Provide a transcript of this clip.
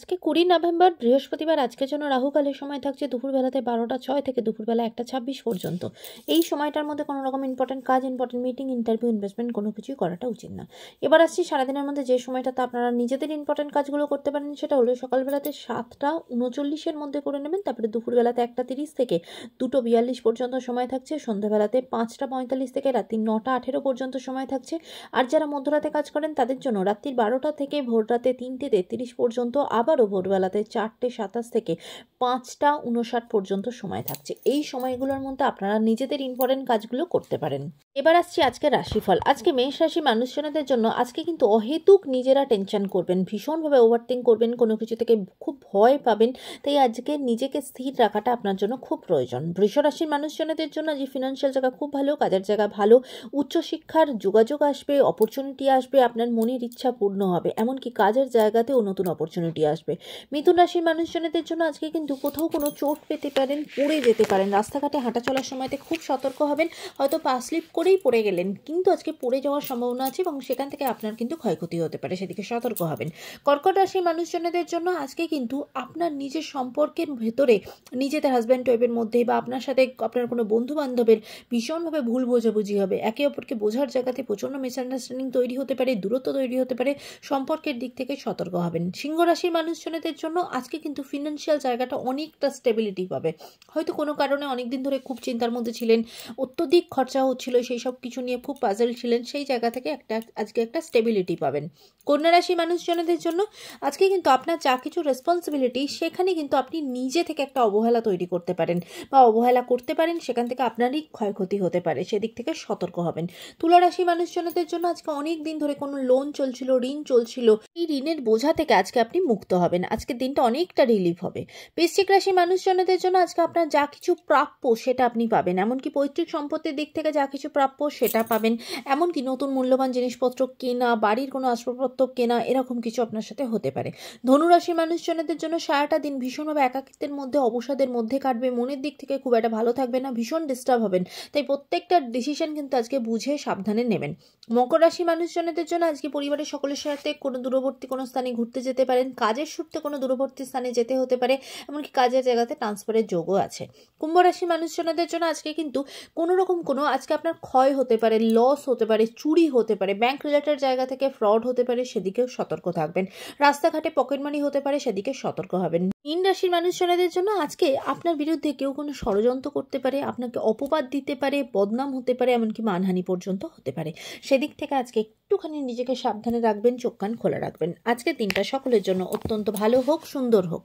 আজকে 20 নভেম্বর বৃহস্পতিবার। আজকের জন্য রাহুকালের সময় থাকছে দুপুরবেলাতে 12টা 6 থেকে দুপুরবেলা 1টা 26 পর্যন্ত। এই সময়টার মধ্যে কোনো রকম ইম্পর্টেন্ট কাজ, ইম্পর্টেন্ট মিটিং, ইন্টারভিউ, ইনভেস্টমেন্ট কোনো কিছুই করাটা উচিত না। এবার আসছি সারাদিনের মধ্যে যে সময়টাতে আপনারা নিজেদের ইম্পর্টেন্ট কাজগুলো করতে পারেন, সেটা হলো সকালবেলাতে 7টা 39 মধ্যে করে নেবেন। তারপরে দুপুরবেলাতে 1টা 30 থেকে 2টো 42 পর্যন্ত সময় থাকছে। সন্ধ্যাবেলাতে 5টা 45 থেকে রাত্রি 9টা 18 পর্যন্ত সময় থাকছে। আর যারা মধ্যরাতে কাজ করেন তাদের জন্য রাত্রি 12টা থেকে ভোর রাতে 3টে 33 পর্যন্ত, আবারও ভোরবেলাতে 4টে 27 থেকে 5টা 59 পর্যন্ত সময় থাকছে। এই সময়গুলোর মধ্যে আপনারা নিজেদের ইম্পর্টেন্ট কাজগুলো করতে পারেন। এবার আসছি আজকের রাশিফল। আজকে মেষ রাশি মানুষজনদের জন্য আজকে কিন্তু অহেতুক নিজেরা টেনশন করবেন, ভীষণভাবে ওভারথিঙ্ক করবেন, কোনো কিছু থেকে খুব ভয় পাবেন। তাই আজকে নিজেকে স্থির রাখাটা আপনার জন্য খুব প্রয়োজন। বৃষ রাশির মানুষজনদের জন্য আজ ফিনান্সিয়াল জায়গা খুব ভালো, কাজের জায়গা ভালো, উচ্চশিক্ষার যোগাযোগ আসবে, অপরচুনিটি আসবে, আপনার মনের ইচ্ছা পূর্ণ হবে, এমনকি কাজের জায়গাতেও নতুন অপরচুনিটি আসবে। মিথুন রাশির মানুষজনদের জন্য আজকে কিন্তু কোথাও কোনো চোট পেতে পারেন, পড়ে যেতে পারেন। রাস্তাঘাটে হাঁটা চলার সময়তে খুব সতর্ক হবেন। হয়তো পা স্লিপ করেই পড়ে গেলেন, কিন্তু আজকে পড়ে যাওয়ার সম্ভাবনা আছে এবং সেখান থেকে আপনার কিন্তু ক্ষয়ক্ষতি হতে পারে, সেদিকে সতর্ক হবেন। কর্কট রাশির মানুষজনদের জন্য আজকে কিন্তু আপনার নিজের সম্পর্কের ভেতরে, নিজেদের হাজব্যান্ড ওয়াইফের মধ্যে বা আপনার সাথে আপনার কোনো বন্ধু বান্ধবের ভীষণভাবে ভুল বোঝাবুঝি হবে। একে অপরকে বোঝার জায়গাতে প্রচণ্ড মিসআন্ডারস্ট্যান্ডিং তৈরি হতে পারে, দূরত্ব তৈরি হতে পারে। সম্পর্কের দিক থেকে সতর্ক হবেন। সিংহ রাশির মানুষজনদের জন্য আজকে কিন্তু ফিনান্সিয়াল জায়গাটা অনেকটা স্টেবিলিটি পাবে। হয়তো কোনো কারণে অনেকদিন ধরে খুব চিন্তার মধ্যে ছিলেন, অত্যধিক খরচা হচ্ছিল, সেই সব কিছু নিয়ে খুব পাজল ছিলেন, সেই জায়গা থেকে আজকে একটা স্টেবিলিটি পাবেন। কন্যা রাশি মানুষজনদের জন্য আজকে কিন্তু আপনার যা কিছু রেসপন্সিবিলিটি, সেখানে কিন্তু আপনি নিজে থেকে একটা অবহেলা তৈরি করতে পারেন বা অবহেলা করতে পারেন, সেখান থেকে আপনারই ক্ষয়ক্ষতি হতে পারে, সেদিক থেকে সতর্ক হবেন। তুলা রাশি মানুষজনদের জন্য আজকে অনেক দিন ধরে কোনো লোন চলছিল, ঋণ চলছিল, এই ঋণের বোঝা থেকে আজকে আপনি মুক্ত হবেন। আজকের দিনটা অনেকটা রিলিফ হবে। বৃশ্চিক রাশি মানুষজনদের জন্য আজকে আপনার যা কিছু প্রাপ্য সেটা আপনি পাবেন, এমনকি পৈতৃক সম্পত্তির দিক থেকে যা কিছু প্রাপ্য সেটা পাবেন, এমনকি নতুন মূল্যবান জিনিসপত্র কেনা, বাড়ির কোনো আসবাবপত্র কেনা, এরকম কিছু আপনার সাথে হতে পারে। ধনুরাশি মানুষজনদের জন্য সারাটা দিন ভীষণভাবে একাকিত্বের মধ্যে, অবসাদের মধ্যে কাটবে। মনের দিক থেকে খুব একটা ভালো থাকবে না, ভীষণ ডিস্টার্ব হবেন। তাই প্রত্যেকটা ডিসিশন কিন্তু আজকে বুঝে সাবধানে নেবেন। মকর রাশি মানুষজনদের জন্য আজকে পরিবারের সকলের সাথে কোনো দূরবর্তী কোনো স্থানে ঘুরতে যেতে পারেন, কাজের সূত্রে কোনো দূরবর্তী স্থানে যেতে হতে পারে, এমনকি কাজের জায়গাতে ট্রান্সফারের যোগও আছে। কুম্ভ রাশি মানুষজনদের জন্য আজকে কিন্তু কোনো রকম কোনো আজকে আপনার ক্ষয় হতে পারে, লস হতে পারে, চুরি হতে পারে, ব্যাংক রিলেটেড জায়গা থেকে ফ্রড হতে পারে, সেদিকেও সতর্ক থাকবেন। রাস্তাঘাটে পকেট মানি হতে পারে, সেদিকে সতর্ক হবেন। মীন রাশির মানুষজনদের জন্য আজকে আপনার বিরুদ্ধে কেউ কোনো ষড়যন্ত্র করতে পারে, আপনাকে অপবাদ দিতে পারে, বদনাম হতে পারে, এমনকি মানহানি পর্যন্ত হতে পারে। সেদিক থেকে আজকে একটুখানি নিজেকে সাবধানে রাখবেন, চোখ কান খোলা রাখবেন। আজকের দিনটা সকলের জন্য অত্যন্ত ভালো হোক, সুন্দর হোক।